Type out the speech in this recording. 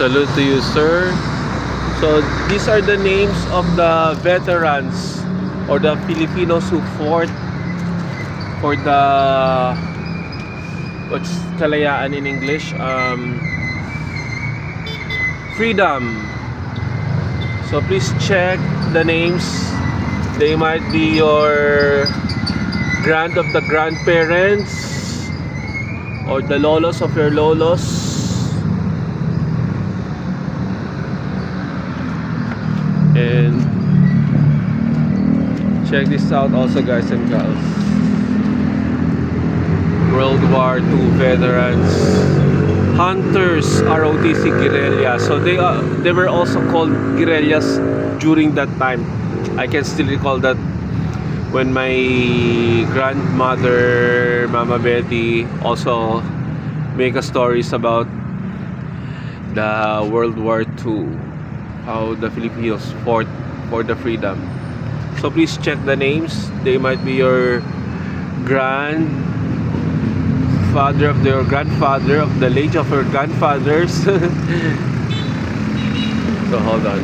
Salute to you, sir. So these are the names of the veterans or the Filipinos who fought for the what's kalayaan in English? Freedom. So please check the names. They might be your of the grandparents or the lolos of your lolos. And check this out also, guys and girls. World War II veterans, hunters, ROTC guerrilla. So they were also called guerrillas during that time. I can still recall that when my grandmother, Mama Betty, also make a stories about the World War II, how the Filipinos fought for the freedom. So please check the names. They might be your grandfather of their grandfather, of the age of your grandfathers. So hold on.